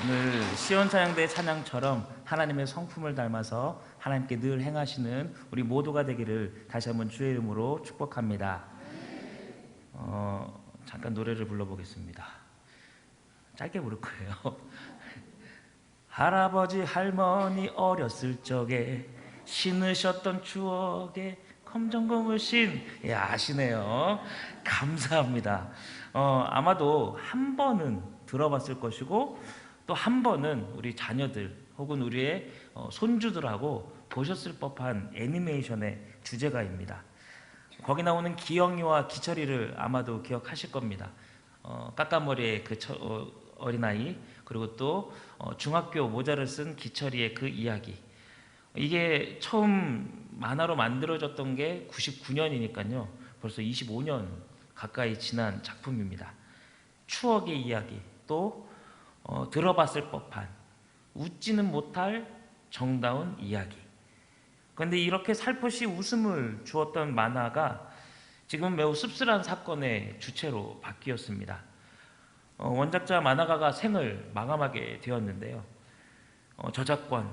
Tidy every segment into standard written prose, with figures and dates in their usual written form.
오늘 시온 찬양대 찬양처럼 하나님의 성품을 닮아서 하나님께 늘 행하시는 우리 모두가 되기를 다시 한번 주의 이름으로 축복합니다. 잠깐 노래를 불러보겠습니다. 짧게 부를 거예요. 할아버지 할머니 어렸을 적에 신으셨던 추억에 검정고무신, 예, 아시네요. 감사합니다. 아마도 한 번은 들어봤을 것이고 또 한 번은 우리 자녀들 혹은 우리의 손주들하고 보셨을 법한 애니메이션의 주제가입니다. 거기 나오는 기영이와 기철이를 아마도 기억하실 겁니다. 까까머리의 그 어린아이, 그리고 또 중학교 모자를 쓴 기철이의 그 이야기. 이게 처음 만화로 만들어졌던 게 99년이니까요. 벌써 25년 가까이 지난 작품입니다. 추억의 이야기, 또 들어봤을 법한 웃지는 못할 정다운 이야기. 그런데 이렇게 살포시 웃음을 주었던 만화가 지금 매우 씁쓸한 사건의 주체로 바뀌었습니다. 원작자 만화가가 생을 마감하게 되었는데요. 저작권,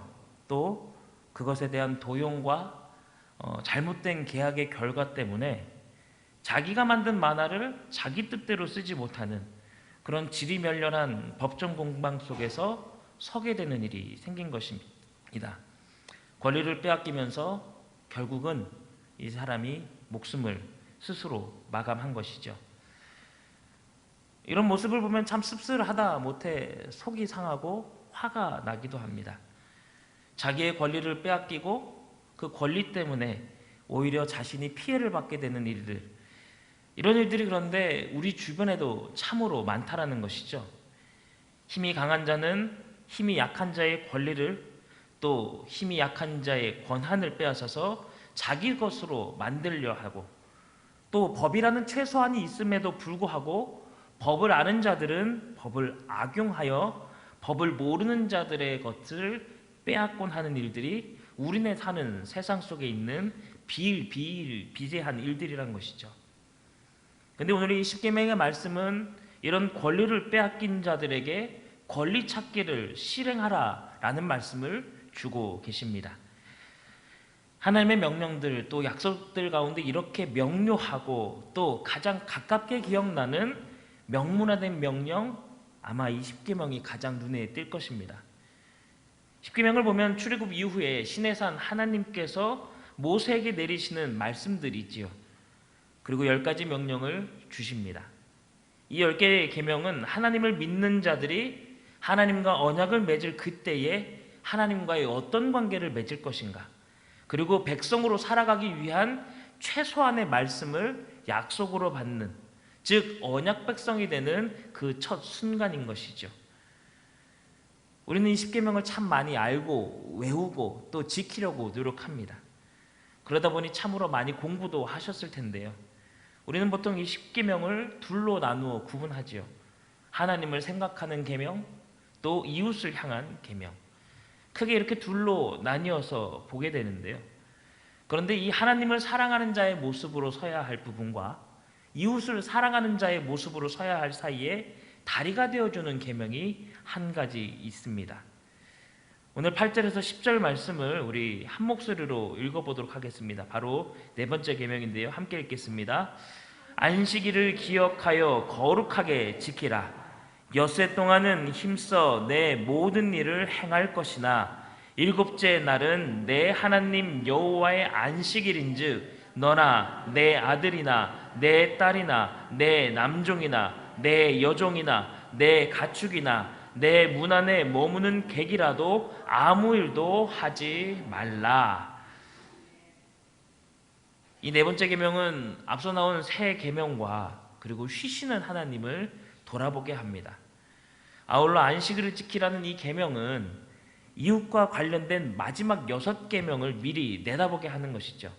또 그것에 대한 도용과 잘못된 계약의 결과 때문에 자기가 만든 만화를 자기 뜻대로 쓰지 못하는 그런 지리멸렬한 법정 공방 속에서 서게 되는 일이 생긴 것입니다. 권리를 빼앗기면서 결국은 이 사람이 목숨을 스스로 마감한 것이죠. 이런 모습을 보면 참 씁쓸하다 못해 속이 상하고 화가 나기도 합니다. 자기의 권리를 빼앗기고 그 권리 때문에 오히려 자신이 피해를 받게 되는 일들, 이런 일들이 그런데 우리 주변에도 참으로 많다라는 것이죠. 힘이 강한 자는 힘이 약한 자의 권리를, 또 힘이 약한 자의 권한을 빼앗아서 자기 것으로 만들려 하고, 또 법이라는 최소한이 있음에도 불구하고 법을 아는 자들은 법을 악용하여 법을 모르는 자들의 것을 빼앗곤 하는 일들이 우리네 사는 세상 속에 있는 비일비재한 일들이란 것이죠. 근데 오늘 이 십계명의 말씀은 이런 권리를 빼앗긴 자들에게 권리 찾기를 실행하라라는 말씀을 주고 계십니다. 하나님의 명령들, 또 약속들 가운데 이렇게 명료하고 또 가장 가깝게 기억나는 명문화된 명령, 아마 이 십계명이 가장 눈에 띌 것입니다. 십계명을 보면 출애굽 이후에 시내산 하나님께서 모세에게 내리시는 말씀들이지요. 그리고 10가지 명령을 주십니다. 이 10개의 계명은 하나님을 믿는 자들이 하나님과 언약을 맺을 그때에 하나님과의 어떤 관계를 맺을 것인가, 그리고 백성으로 살아가기 위한 최소한의 말씀을 약속으로 받는, 즉 언약 백성이 되는 그 첫 순간인 것이죠. 우리는 이 십계명을 참 많이 알고 외우고 또 지키려고 노력합니다. 그러다 보니 참으로 많이 공부도 하셨을 텐데요. 우리는 보통 이 십계명을 둘로 나누어 구분하지요. 하나님을 생각하는 계명, 또 이웃을 향한 계명. 크게 이렇게 둘로 나뉘어서 보게 되는데요. 그런데 이 하나님을 사랑하는 자의 모습으로 서야 할 부분과 이웃을 사랑하는 자의 모습으로 서야 할 사이에 다리가 되어주는 계명이 한 가지 있습니다. 오늘 8절에서 10절 말씀을 우리 한 목소리로 읽어보도록 하겠습니다. 바로 네 번째 계명인데요. 함께 읽겠습니다. 안식일을 기억하여 거룩하게 지키라. 엿새 동안은 힘써 내 모든 일을 행할 것이나 일곱째 날은 내 하나님 여호와의 안식일인즉 너나 내 아들이나 내 딸이나 내 남종이나 내 여종이나 내 가축이나 내 문 안에 머무는 객이라도 아무 일도 하지 말라. 이 네 번째 계명은 앞서 나온 세 계명과 그리고 쉬시는 하나님을 돌아보게 합니다. 아울러 안식일을 지키라는 이 계명은 이웃과 관련된 마지막 6계명을 미리 내다보게 하는 것이죠.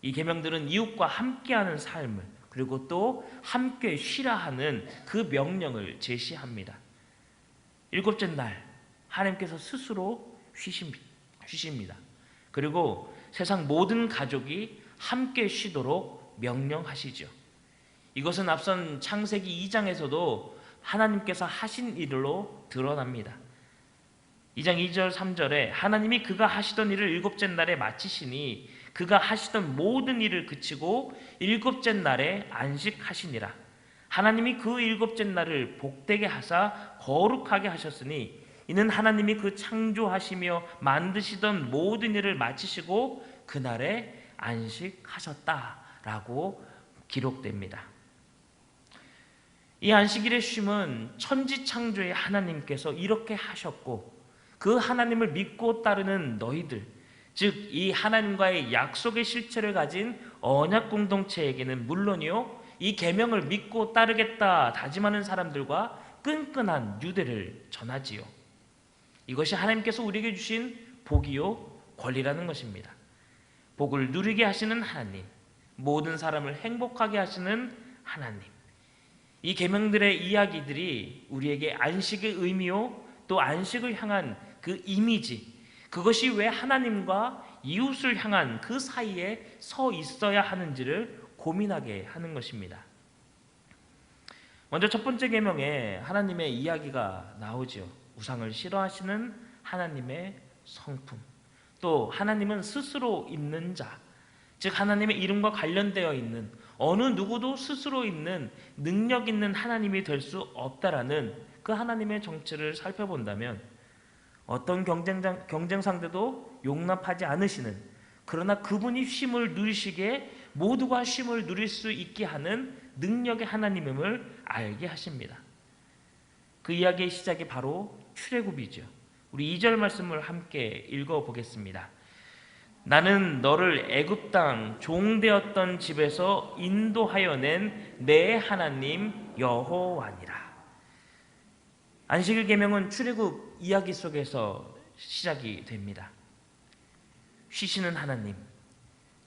이 계명들은 이웃과 함께하는 삶을, 그리고 또 함께 쉬라 하는 그 명령을 제시합니다. 일곱째 날 하나님께서 스스로 쉬십니다. 그리고 세상 모든 가족이 함께 쉬도록 명령하시죠. 이것은 앞선 창세기 2장에서도 하나님께서 하신 일로 드러납니다. 2장 2절 3절에 하나님이 그가 하시던 일을 일곱째 날에 마치시니 그가 하시던 모든 일을 그치고 일곱째 날에 안식하시니라. 하나님이 그 일곱째 날을 복되게 하사 거룩하게 하셨으니 이는 하나님이 그 창조하시며 만드시던 모든 일을 마치시고 그날에 안식하셨다라고 기록됩니다. 이 안식일의 쉼은 천지창조의 하나님께서 이렇게 하셨고 그 하나님을 믿고 따르는 너희들, 즉 이 하나님과의 약속의 실체를 가진 언약 공동체에게는 물론이요, 이 계명을 믿고 따르겠다 다짐하는 사람들과 끈끈한 유대를 전하지요. 이것이 하나님께서 우리에게 주신 복이요 권리라는 것입니다. 복을 누리게 하시는 하나님, 모든 사람을 행복하게 하시는 하나님, 이 계명들의 이야기들이 우리에게 안식의 의미요 또 안식을 향한 그 이미지, 그것이 왜 하나님과 이웃을 향한 그 사이에 서 있어야 하는지를 고민하게 하는 것입니다. 먼저 첫 번째 계명에 하나님의 이야기가 나오죠. 우상을 싫어하시는 하나님의 성품, 또 하나님은 스스로 있는 자, 즉 하나님의 이름과 관련되어 있는 어느 누구도 스스로 있는 능력 있는 하나님이 될 수 없다라는 그 하나님의 정체를 살펴본다면 어떤 경쟁 상대도 용납하지 않으시는, 그러나 그분이 쉼을 누리시기에 모두가 쉼을 누릴 수 있게 하는 능력의 하나님임을 알게 하십니다. 그 이야기의 시작이 바로 출애굽이죠. 우리 2절 말씀을 함께 읽어보겠습니다. 나는 너를 애굽 땅 종되었던 집에서 인도하여 낸 내 하나님 여호와니라. 안식일 계명은 출애굽 이야기 속에서 시작이 됩니다. 쉬시는 하나님,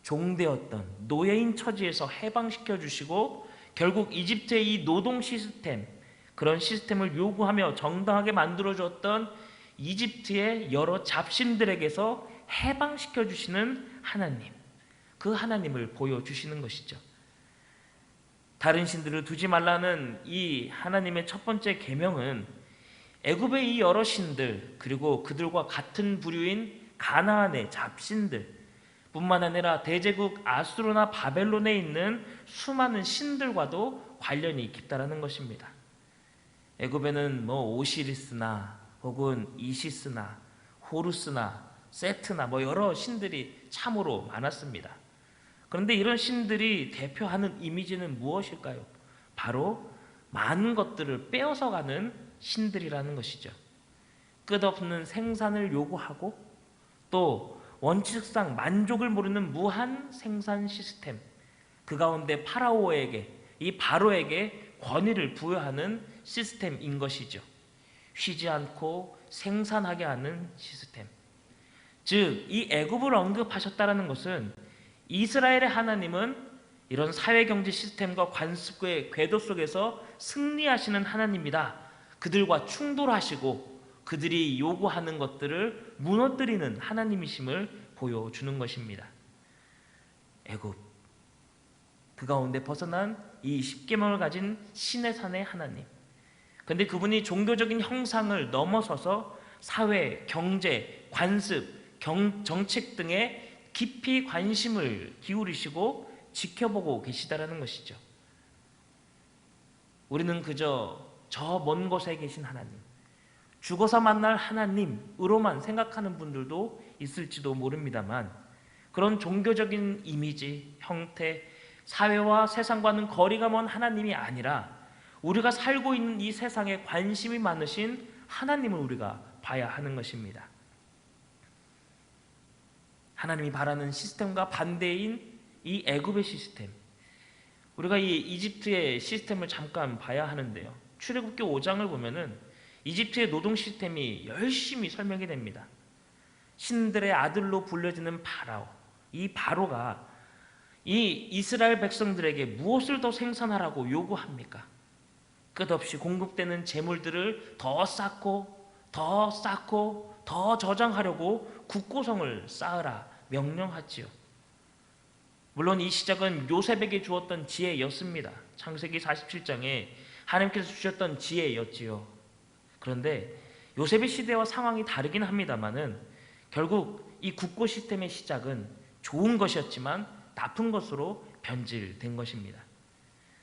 종되었던 노예인 처지에서 해방시켜 주시고 결국 이집트의 이 노동 시스템, 그런 시스템을 요구하며 정당하게 만들어 주었던 이집트의 여러 잡신들에게서 해방시켜 주시는 하나님, 그 하나님을 보여주시는 것이죠. 다른 신들을 두지 말라는 이 하나님의 첫 번째 계명은 애굽의 이 여러 신들, 그리고 그들과 같은 부류인 가나안의 잡신들 뿐만 아니라 대제국 아수르나 바벨론에 있는 수많은 신들과도 관련이 깊다라는 것입니다. 애굽에는 오시리스나 혹은 이시스나 호루스나 세트나 여러 신들이 참으로 많았습니다. 그런데 이런 신들이 대표하는 이미지는 무엇일까요? 바로 많은 것들을 빼앗아가는 신들이라는 것이죠. 끝없는 생산을 요구하고 또 원칙상 만족을 모르는 무한 생산 시스템, 그 가운데 파라오에게, 이 바로에게 권위를 부여하는 시스템인 것이죠. 쉬지 않고 생산하게 하는 시스템. 즉, 이 애굽을 언급하셨다는 것은 이스라엘의 하나님은 이런 사회경제 시스템과 관습의 궤도 속에서 승리하시는 하나님이다. 그들과 충돌하시고 그들이 요구하는 것들을 무너뜨리는 하나님이심을 보여주는 것입니다. 애굽, 그 가운데 벗어난 이 십계명을 가진 신의 산의 하나님. 그런데 그분이 종교적인 형상을 넘어서서 사회, 경제, 관습, 정책 등에 깊이 관심을 기울이시고 지켜보고 계시다라는 것이죠. 우리는 그저 저 먼 곳에 계신 하나님, 죽어서 만날 하나님으로만 생각하는 분들도 있을지도 모릅니다만, 그런 종교적인 이미지, 형태, 사회와 세상과는 거리가 먼 하나님이 아니라 우리가 살고 있는 이 세상에 관심이 많으신 하나님을 우리가 봐야 하는 것입니다. 하나님이 바라는 시스템과 반대인 이 애굽의 시스템, 우리가 이 이집트의 시스템을 잠깐 봐야 하는데요. 출애굽기 5장을 보면은 이집트의 노동 시스템이 열심히 설명이 됩니다. 신들의 아들로 불려지는 바라오, 이 바로가 이 이스라엘 백성들에게 무엇을 더 생산하라고 요구합니까? 끝없이 공급되는 재물들을 더 쌓고 더 쌓고 더 저장하려고 국고성을 쌓으라 명령하지요. 물론 이 시작은 요셉에게 주었던 지혜였습니다. 창세기 47장에 하나님께서 주셨던 지혜였지요. 그런데 요셉의 시대와 상황이 다르긴 합니다만은 결국 이 국고 시스템의 시작은 좋은 것이었지만 나쁜 것으로 변질된 것입니다.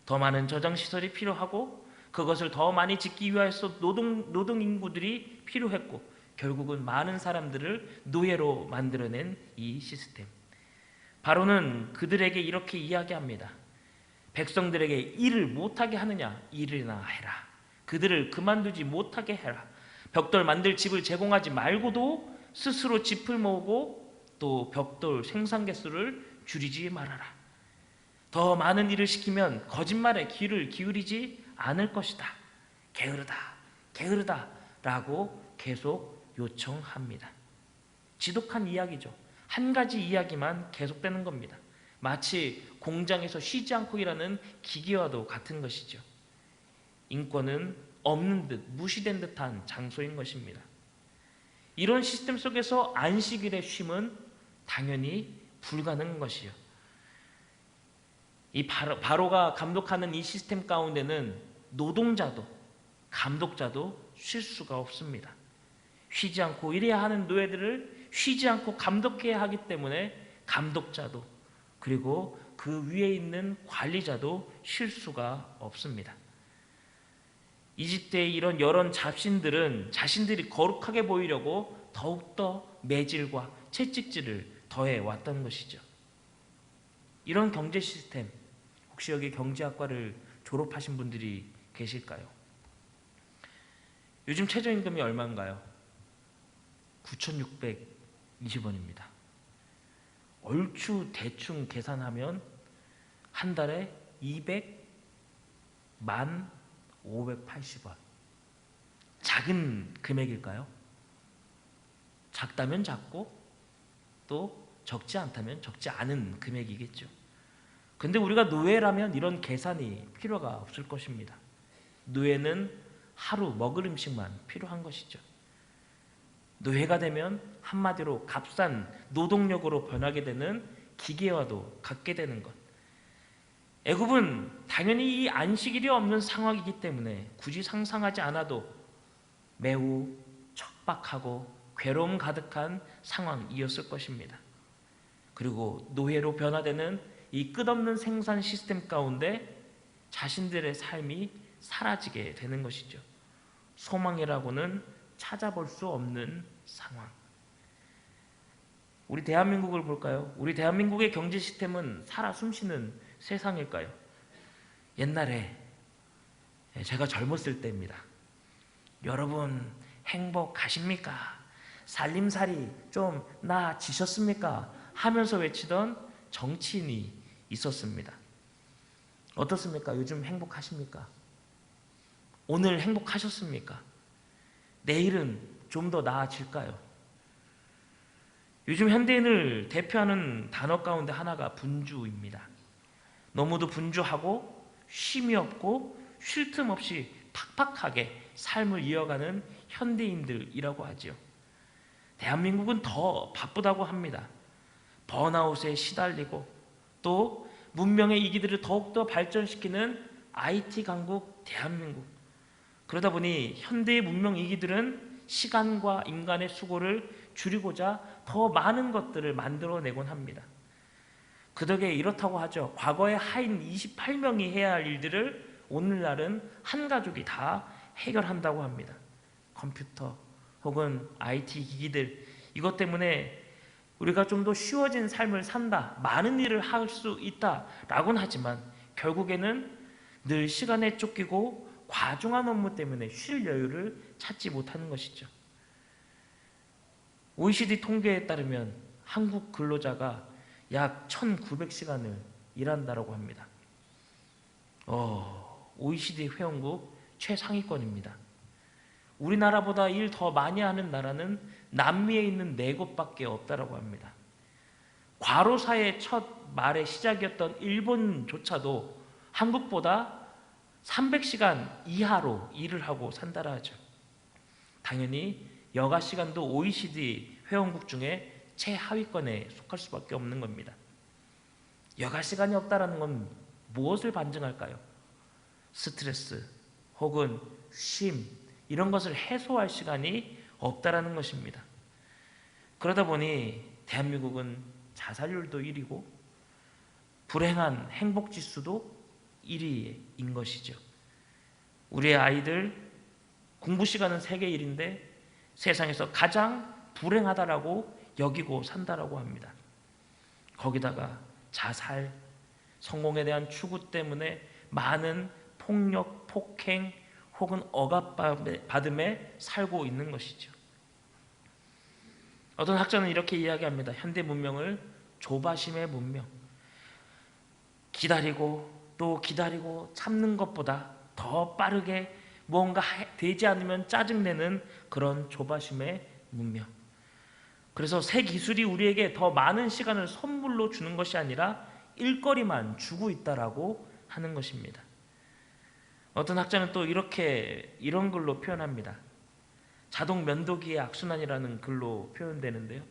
더 많은 저장시설이 필요하고 그것을 더 많이 짓기 위해서 노동 인구들이 필요했고 결국은 많은 사람들을 노예로 만들어낸 이 시스템. 바로는 그들에게 이렇게 이야기합니다. 백성들에게 일을 못하게 하느냐? 일이나 해라. 그들을 그만두지 못하게 해라. 벽돌 만들 집을 제공하지 말고도 스스로 짚을 모으고 또 벽돌 생산 개수를 줄이지 말아라. 더 많은 일을 시키면 거짓말에 귀를 기울이지 않을 것이다. 게으르다, 게으르다 라고 계속 요청합니다. 지독한 이야기죠. 한 가지 이야기만 계속되는 겁니다. 마치 공장에서 쉬지 않고 일하는 기계와도 같은 것이죠. 인권은 없는 듯 무시된 듯한 장소인 것입니다. 이런 시스템 속에서 안식일의 쉼은 당연히 불가능한 것이요. 이 바로가 감독하는 이 시스템 가운데는 노동자도 감독자도 쉴 수가 없습니다. 쉬지 않고 일해야 하는 노예들을 쉬지 않고 감독해야 하기 때문에 감독자도 그리고 그 위에 있는 관리자도 쉴 수가 없습니다. 이집트의 이런 여러 잡신들은 자신들이 거룩하게 보이려고 더욱더 매질과 채찍질을 더해 왔던 것이죠. 이런 경제 시스템, 혹시 여기 경제학과를 졸업하신 분들이 계실까요? 요즘 최저임금이 얼마인가요? 9,620원입니다. 얼추 대충 계산하면 한 달에 200만 580원. 작은 금액일까요? 작다면 작고 또 적지 않다면 적지 않은 금액이겠죠. 근데 우리가 노예라면 이런 계산이 필요가 없을 것입니다. 노예는 하루 먹을 음식만 필요한 것이죠. 노예가 되면 한마디로 값싼 노동력으로 변하게 되는 기계와도 같게 되는 것. 애굽은 당연히 이 안식일이 없는 상황이기 때문에 굳이 상상하지 않아도 매우 척박하고 괴로움 가득한 상황이었을 것입니다. 그리고 노예로 변화되는 이 끝없는 생산 시스템 가운데 자신들의 삶이 사라지게 되는 것이죠. 소망이라고는 찾아볼 수 없는 상황. 우리 대한민국을 볼까요? 우리 대한민국의 경제 시스템은 살아 숨쉬는 세상일까요? 옛날에 제가 젊었을 때입니다. 여러분 행복하십니까? 살림살이 좀 나아지셨습니까? 하면서 외치던 정치인이 있었습니다. 어떻습니까? 요즘 행복하십니까? 오늘 행복하셨습니까? 내일은 좀 더 나아질까요? 요즘 현대인을 대표하는 단어 가운데 하나가 분주입니다. 너무도 분주하고 쉼이 없고 쉴 틈 없이 팍팍하게 삶을 이어가는 현대인들이라고 하죠. 대한민국은 더 바쁘다고 합니다. 번아웃에 시달리고 또 문명의 이기들을 더욱더 발전시키는 IT 강국 대한민국. 그러다 보니 현대의 문명 이기들은 시간과 인간의 수고를 줄이고자 더 많은 것들을 만들어내곤 합니다. 그 덕에 이렇다고 하죠. 과거에 하인 28명이 해야 할 일들을 오늘날은 한 가족이 다 해결한다고 합니다. 컴퓨터 혹은 IT 기기들, 이것 때문에 우리가 좀 더 쉬워진 삶을 산다, 많은 일을 할 수 있다라고는 하지만 결국에는 늘 시간에 쫓기고 과중한 업무 때문에 쉴 여유를 찾지 못하는 것이죠. OECD 통계에 따르면 한국 근로자가 약 1,900시간을 일한다고 합니다. OECD 회원국 최상위권입니다. 우리나라보다 일 더 많이 하는 나라는 남미에 있는 4곳밖에 없다고 합니다. 과로사의 첫 말의 시작이었던 일본조차도 한국보다 300시간 이하로 일을 하고 산다라 하죠. 당연히 여가 시간도 OECD 회원국 중에 최하위권에 속할 수밖에 없는 겁니다. 여가 시간이 없다는 건 무엇을 반증할까요? 스트레스, 혹은 쉼 이런 것을 해소할 시간이 없다라는 것입니다. 그러다 보니 대한민국은 자살률도 1위고 불행한 행복지수도 1위인 것이죠. 우리의 아이들 공부 시간은 세계 1위인데 세상에서 가장 불행하다라고 여기고 산다라고 합니다. 거기다가 자살, 성공에 대한 추구 때문에 많은 폭력, 폭행 혹은 억압받음에 살고 있는 것이죠. 어떤 학자는 이렇게 이야기합니다. 현대 문명을 조바심의 문명, 기다리고 또 기다리고 참는 것보다 더 빠르게 무언가 되지 않으면 짜증내는 그런 조바심의 문명. 그래서 새 기술이 우리에게 더 많은 시간을 선물로 주는 것이 아니라 일거리만 주고 있다라고 하는 것입니다. 어떤 학자는 또 이런 글로 표현합니다. 자동 면도기의 악순환이라는 글로 표현되는데요.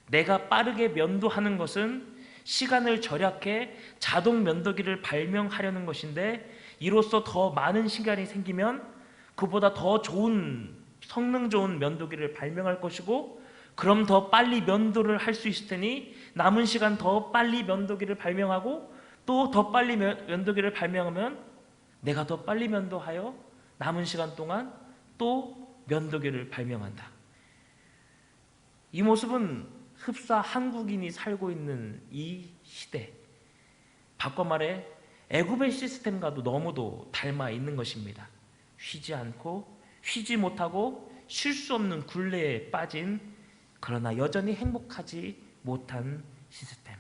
내가 빠르게 면도하는 것은 시간을 절약해 자동 면도기를 발명하려는 것인데 이로써 더 많은 시간이 생기면 그보다 더 좋은 성능 좋은 면도기를 발명할 것이고 그럼 더 빨리 면도를 할 수 있을 테니 남은 시간 더 빨리 면도기를 발명하고 또 더 빨리 면도기를 발명하면 내가 더 빨리 면도하여 남은 시간 동안 또 면도기를 발명한다. 이 모습은 흡사 한국인이 살고 있는 이 시대, 바꿔 말해 애굽의 시스템과도 너무도 닮아 있는 것입니다. 쉬지 않고 쉬지 못하고 쉴 수 없는 굴레에 빠진 그러나 여전히 행복하지 못한 시스템.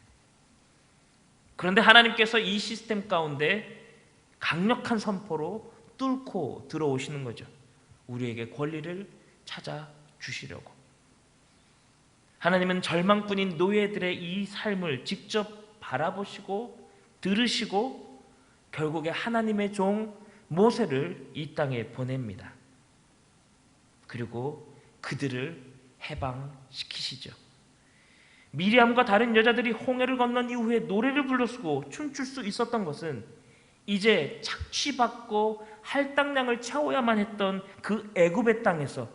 그런데 하나님께서 이 시스템 가운데 강력한 선포로 뚫고 들어오시는 거죠. 우리에게 권리를 찾아주시려고. 하나님은 절망뿐인 노예들의 이 삶을 직접 바라보시고 들으시고 결국에 하나님의 종 모세를 이 땅에 보냅니다. 그리고 그들을 해방시키시죠. 미리암과 다른 여자들이 홍해를 건넌 이후에 노래를 불러쓰고 춤출 수 있었던 것은 이제 착취받고 할당량을 채워야만 했던 그 애굽의 땅에서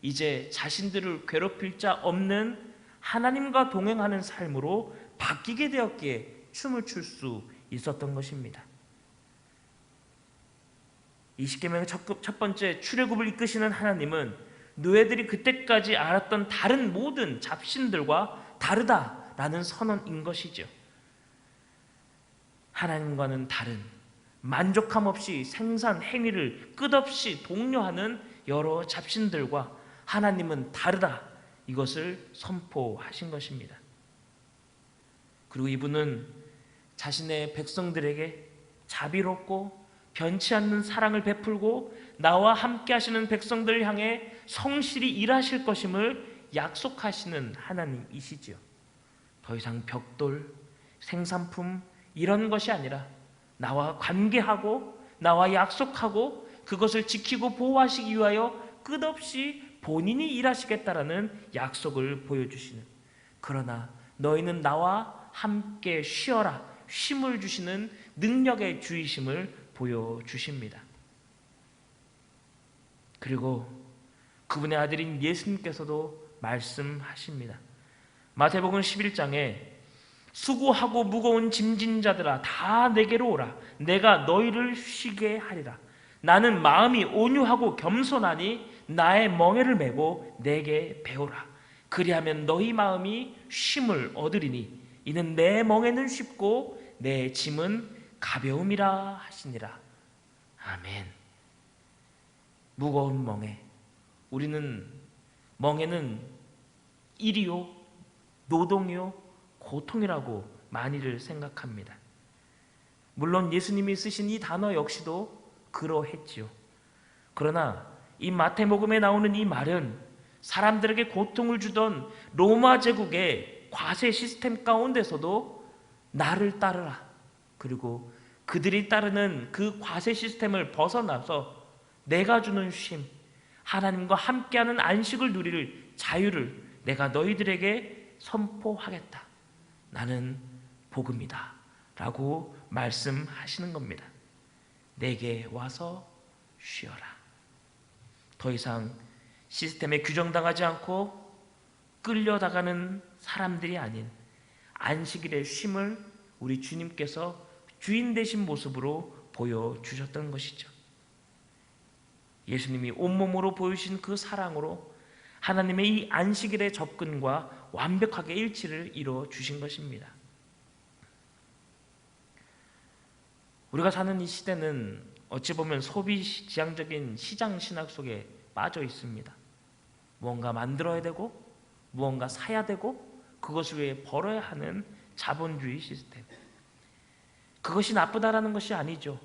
이제 자신들을 괴롭힐 자 없는 하나님과 동행하는 삶으로 바뀌게 되었기에 춤을 출 수 있었던 것입니다. 20계명의 첫 번째 출애굽을 이끄시는 하나님은 노예들이 그때까지 알았던 다른 모든 잡신들과 다르다라는 선언인 것이죠. 하나님과는 다른 만족함 없이 생산 행위를 끝없이 독려하는 여러 잡신들과 하나님은 다르다, 이것을 선포하신 것입니다. 그리고 이분은 자신의 백성들에게 자비롭고 변치 않는 사랑을 베풀고 나와 함께 하시는 백성들을 향해 성실히 일하실 것임을 약속하시는 하나님이시지요. 더 이상 벽돌, 생산품 이런 것이 아니라 나와 관계하고 나와 약속하고 그것을 지키고 보호하시기 위하여 끝없이 본인이 일하시겠다라는 약속을 보여주시는, 그러나 너희는 나와 함께 쉬어라, 쉼을 주시는 능력의 주이심을 보여주십니다. 그리고 그분의 아들인 예수님께서도 말씀하십니다. 마태복음 11장에 수고하고 무거운 짐진 자들아 다 내게로 오라, 내가 너희를 쉬게 하리라. 나는 마음이 온유하고 겸손하니 나의 멍에를 메고 내게 배우라. 그리하면 너희 마음이 쉼을 얻으리니 이는 내 멍에는 쉽고 내 짐은 가벼움이라 하시니라. 아멘. 무거운 멍에, 우리는 멍에는 일이요 노동이요 고통이라고 많이들 생각합니다. 물론 예수님이 쓰신 이 단어 역시도 그러했지요. 그러나 이 마태복음에 나오는 이 말은 사람들에게 고통을 주던 로마 제국의 과세 시스템 가운데서도 나를 따르라, 그리고 그들이 따르는 그 과세 시스템을 벗어나서 내가 주는 쉼, 하나님과 함께하는 안식을 누릴 자유를 내가 너희들에게 선포하겠다. 나는 복음이다 라고 말씀하시는 겁니다. 내게 와서 쉬어라. 더 이상 시스템에 규정당하지 않고 끌려다가는 사람들이 아닌 안식일의 쉼을 우리 주님께서 주인 되신 모습으로 보여주셨던 것이죠. 예수님이 온몸으로 보여주신 그 사랑으로 하나님의 이 안식일의 접근과 완벽하게 일치를 이루어 주신 것입니다. 우리가 사는 이 시대는 어찌 보면 소비 지향적인 시장 신학 속에 빠져 있습니다. 무언가 만들어야 되고 무언가 사야 되고 그것을 위해 벌어야 하는 자본주의 시스템. 그것이 나쁘다라는 것이 아니죠.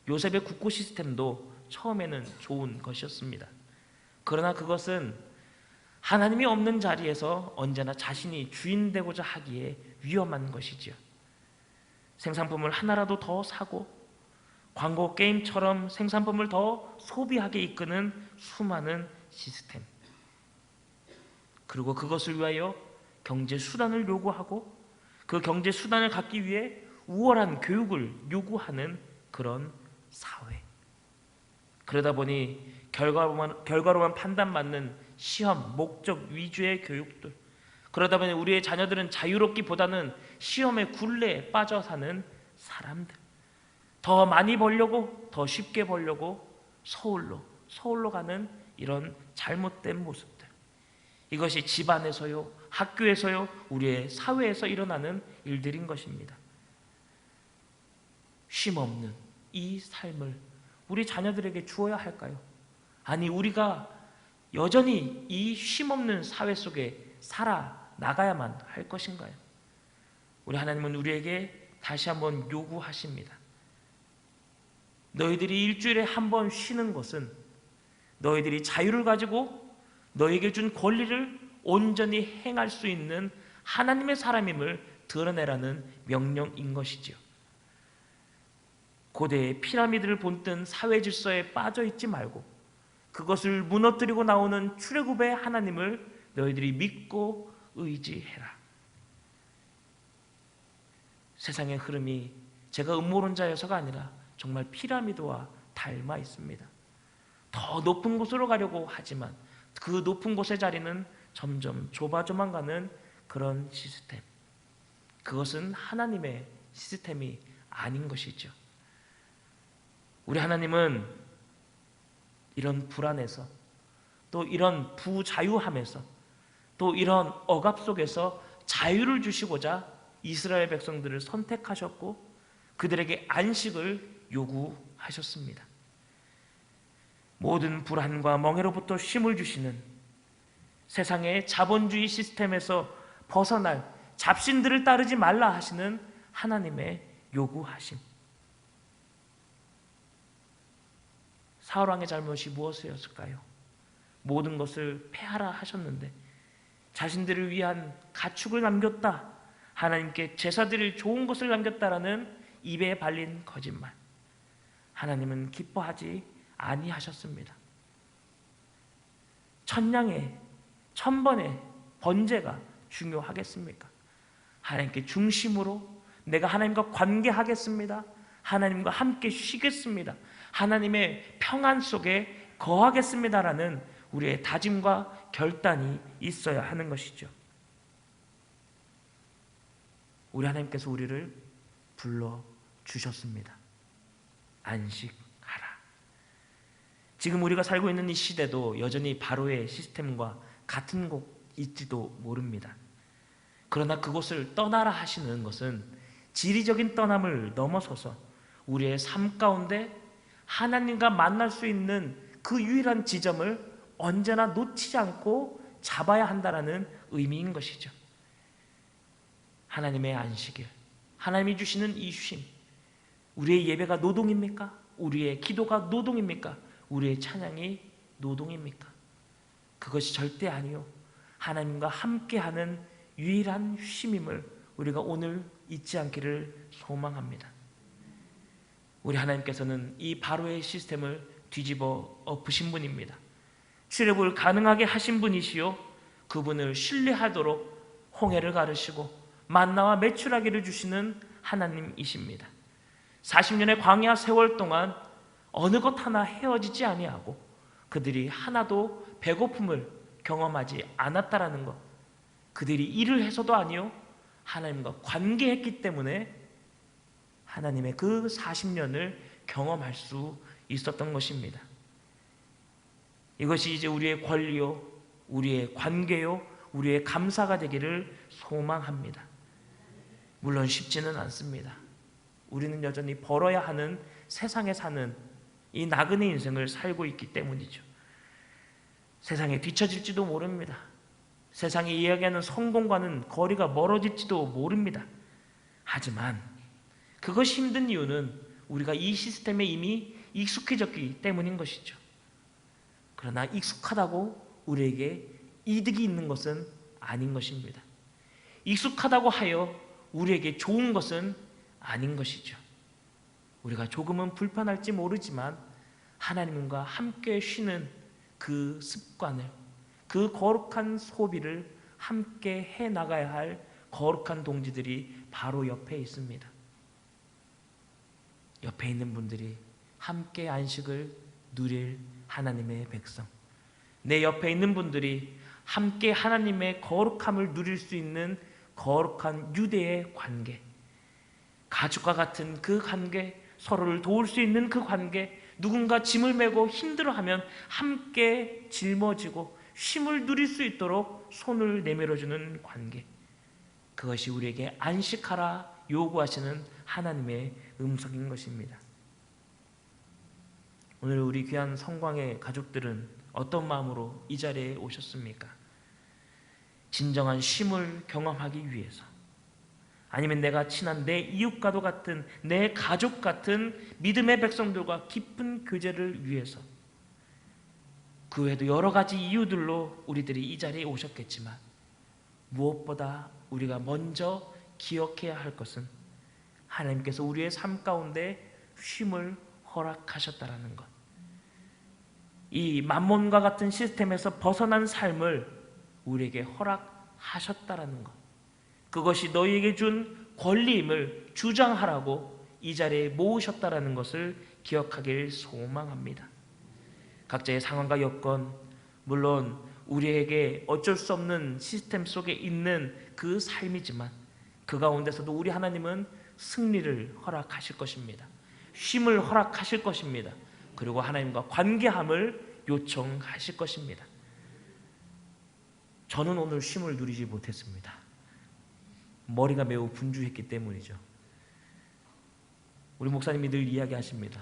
요셉의 국고 시스템도 처음에는 좋은 것이었습니다. 그러나 그것은 하나님이 없는 자리에서 언제나 자신이 주인 되고자 하기에 위험한 것이지요. 생산품을 하나라도 더 사고 광고 게임처럼 생산품을 더 소비하게 이끄는 수많은 시스템, 그리고 그것을 위하여 경제 수단을 요구하고 그 경제 수단을 갖기 위해 우월한 교육을 요구하는 그런 사회. 그러다 보니 결과로만 판단받는 시험, 목적 위주의 교육들, 그러다 보니 우리의 자녀들은 자유롭기보다는 시험의 굴레에 빠져 사는 사람들, 더 많이 벌려고, 더 쉽게 벌려고 서울로 가는 이런 잘못된 모습들, 이것이 집안에서요, 학교에서요, 우리의 사회에서 일어나는 일들인 것입니다. 쉼 없는 이 삶을 우리 자녀들에게 주어야 할까요? 아니, 우리가 여전히 이 쉼 없는 사회 속에 살아나가야만 할 것인가요? 우리 하나님은 우리에게 다시 한번 요구하십니다. 너희들이 일주일에 한 번 쉬는 것은 너희들이 자유를 가지고 너에게 준 권리를 온전히 행할 수 있는 하나님의 사람임을 드러내라는 명령인 것이지요. 고대의 피라미드를 본뜬 사회 질서에 빠져 있지 말고 그것을 무너뜨리고 나오는 출애굽의 하나님을 너희들이 믿고 의지해라. 세상의 흐름이 제가 음모론자여서가 아니라 정말 피라미드와 닮아 있습니다. 더 높은 곳으로 가려고 하지만 그 높은 곳의 자리는 점점 좁아져만 가는 그런 시스템. 그것은 하나님의 시스템이 아닌 것이죠. 우리 하나님은 이런 불안에서, 또 이런 부자유함에서, 또 이런 억압 속에서 자유를 주시고자 이스라엘 백성들을 선택하셨고 그들에게 안식을 요구하셨습니다. 모든 불안과 멍해로부터 쉼을 주시는 세상의 자본주의 시스템에서 벗어날 잡신들을 따르지 말라 하시는 하나님의 요구하심. 사울왕의 잘못이 무엇이었을까요? 모든 것을 폐하라 하셨는데 자신들을 위한 가축을 남겼다, 하나님께 제사드릴 좋은 것을 남겼다라는 입에 발린 거짓말. 하나님은 기뻐하지 아니하셨습니다. 천냥의 천번의 번제가 중요하겠습니까? 하나님께 중심으로 내가 하나님과 관계하겠습니다. 하나님과 함께 쉬겠습니다. 하나님의 평안 속에 거하겠습니다라는 우리의 다짐과 결단이 있어야 하는 것이죠. 우리 하나님께서 우리를 불러주셨습니다. 안식하라. 지금 우리가 살고 있는 이 시대도 여전히 바로의 시스템과 같은 곳일지도 모릅니다. 그러나 그곳을 떠나라 하시는 것은 지리적인 떠남을 넘어서서 우리의 삶 가운데 하나님과 만날 수 있는 그 유일한 지점을 언제나 놓치지 않고 잡아야 한다는 의미인 것이죠. 하나님의 안식일, 하나님이 주시는 이 쉼, 우리의 예배가 노동입니까? 우리의 기도가 노동입니까? 우리의 찬양이 노동입니까? 그것이 절대 아니요, 하나님과 함께하는 유일한 쉼임을 우리가 오늘 잊지 않기를 소망합니다. 우리 하나님께서는 이 바로의 시스템을 뒤집어 엎으신 분입니다. 출애굽을 가능하게 하신 분이시요, 그분을 신뢰하도록 홍해를 가르시고 만나와 메추라기를 주시는 하나님이십니다. 40년의 광야 세월 동안 어느 것 하나 헤어지지 아니하고 그들이 하나도 배고픔을 경험하지 않았다라는 것, 그들이 일을 해서도 아니요 하나님과 관계했기 때문에 하나님의 그 40년을 경험할 수 있었던 것입니다. 이것이 이제 우리의 권리요, 우리의 관계요, 우리의 감사가 되기를 소망합니다. 물론 쉽지는 않습니다. 우리는 여전히 벌어야 하는 세상에 사는 이 나그네 인생을 살고 있기 때문이죠. 세상에 뒤처질지도 모릅니다. 세상이 이야기하는 성공과는 거리가 멀어질지도 모릅니다. 하지만 그것이 힘든 이유는 우리가 이 시스템에 이미 익숙해졌기 때문인 것이죠. 그러나 익숙하다고 우리에게 이득이 있는 것은 아닌 것입니다. 익숙하다고 하여 우리에게 좋은 것은 아닌 것이죠. 우리가 조금은 불편할지 모르지만 하나님과 함께 쉬는 그 습관을, 그 거룩한 소비를 함께 해나가야 할 거룩한 동지들이 바로 옆에 있습니다. 옆에 있는 분들이 함께 안식을 누릴 하나님의 백성, 내 옆에 있는 분들이 함께 하나님의 거룩함을 누릴 수 있는 거룩한 유대의 관계, 가족과 같은 그 관계, 서로를 도울 수 있는 그 관계, 누군가 짐을 메고 힘들어하면 함께 짊어지고 쉼을 누릴 수 있도록 손을 내밀어주는 관계, 그것이 우리에게 안식하라 요구하시는 하나님의 음성인 것입니다. 오늘 우리 귀한 성광의 가족들은 어떤 마음으로 이 자리에 오셨습니까? 진정한 쉼을 경험하기 위해서, 아니면 내가 친한 내 이웃과도 같은, 내 가족 같은 믿음의 백성들과 깊은 교제를 위해서, 그 외에도 여러 가지 이유들로 우리들이 이 자리에 오셨겠지만 무엇보다 우리가 먼저 기억해야 할 것은 하나님께서 우리의 삶 가운데 쉼을 허락하셨다라는 것, 이 만몬과 같은 시스템에서 벗어난 삶을 우리에게 허락하셨다라는 것, 그것이 너희에게 준 권리임을 주장하라고 이 자리에 모으셨다라는 것을 기억하길 소망합니다. 각자의 상황과 여건, 물론 우리에게 어쩔 수 없는 시스템 속에 있는 그 삶이지만 그 가운데서도 우리 하나님은 승리를 허락하실 것입니다. 쉼을 허락하실 것입니다. 그리고 하나님과 관계함을 요청하실 것입니다. 저는 오늘 쉼을 누리지 못했습니다. 머리가 매우 분주했기 때문이죠. 우리 목사님이 늘 이야기하십니다.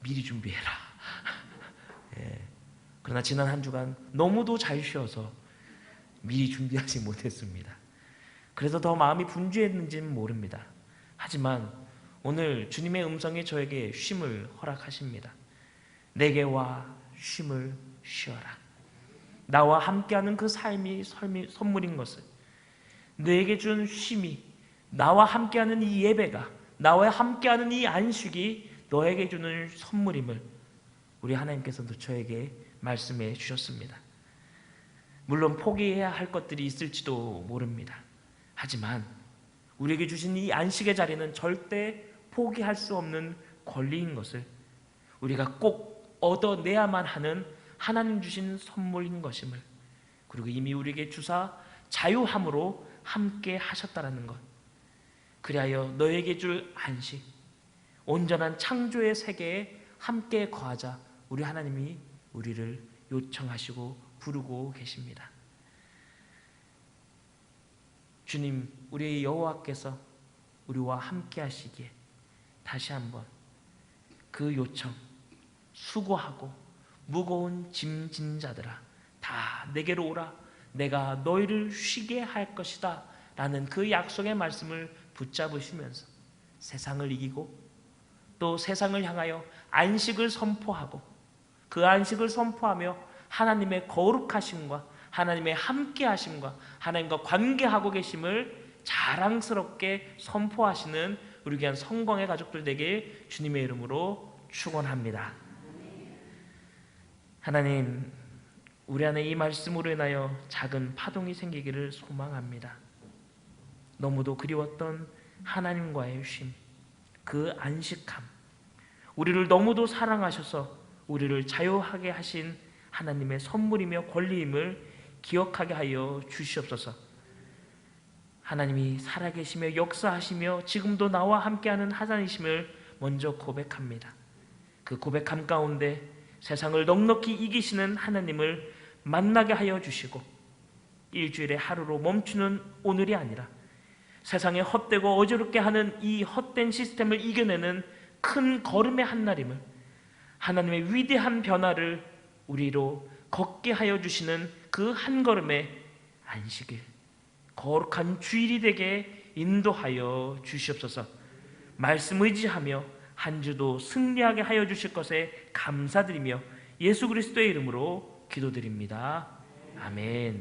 미리 준비해라. 예. 그러나 지난 한 주간 너무도 잘 쉬어서 미리 준비하지 못했습니다. 그래서 더 마음이 분주했는지는 모릅니다. 하지만 오늘 주님의 음성이 저에게 쉼을 허락하십니다. 내게 와 쉼을 쉬어라. 나와 함께하는 그 삶이 선물인 것을, 너에게 준 쉼이, 나와 함께하는 이 예배가, 나와 함께하는 이 안식이 너에게 주는 선물임을 우리 하나님께서도 저에게 말씀해 주셨습니다. 물론 포기해야 할 것들이 있을지도 모릅니다. 하지만 우리에게 주신 이 안식의 자리는 절대 포기할 수 없는 권리인 것을, 우리가 꼭 얻어내야만 하는 하나님 주신 선물인 것임을, 그리고 이미 우리에게 주사 자유함으로 함께 하셨다라는 것, 그리하여 너에게 줄 안식, 온전한 창조의 세계에 함께 거하자 우리 하나님이 우리를 요청하시고 부르고 계십니다. 주님, 우리의 여호와께서 우리와 함께 하시기에 다시 한번 그 요청, 수고하고 무거운 짐진 자들아 다 내게로 오라, 내가 너희를 쉬게 할 것이다 라는 그 약속의 말씀을 붙잡으시면서 세상을 이기고 또 세상을 향하여 안식을 선포하고, 그 안식을 선포하며 하나님의 거룩하심과 하나님의 함께하심과 하나님과 관계하고 계심을 자랑스럽게 선포하시는 우리 귀한 성광의 가족들 되게 주님의 이름으로 축원합니다. 하나님, 우리 안에 이 말씀으로 인하여 작은 파동이 생기기를 소망합니다. 너무도 그리웠던 하나님과의 쉼, 그 안식함, 우리를 너무도 사랑하셔서 우리를 자유하게 하신 하나님의 선물이며 권리임을 기억하게 하여 주시옵소서. 하나님이 살아계시며 역사하시며 지금도 나와 함께하는 하나님이심을 먼저 고백합니다. 그 고백함 가운데 세상을 넉넉히 이기시는 하나님을 만나게 하여 주시고 일주일의 하루로 멈추는 오늘이 아니라 세상에 헛되고 어지럽게 하는 이 헛된 시스템을 이겨내는 큰 걸음의 한 날임을, 하나님의 위대한 변화를 우리로 걷게 하여 주시는 그 한 걸음의 안식일, 거룩한 주일이 되게 인도하여 주시옵소서. 말씀 의지하며 한 주도 승리하게 하여 주실 것에 감사드리며 예수 그리스도의 이름으로 기도드립니다. 아멘.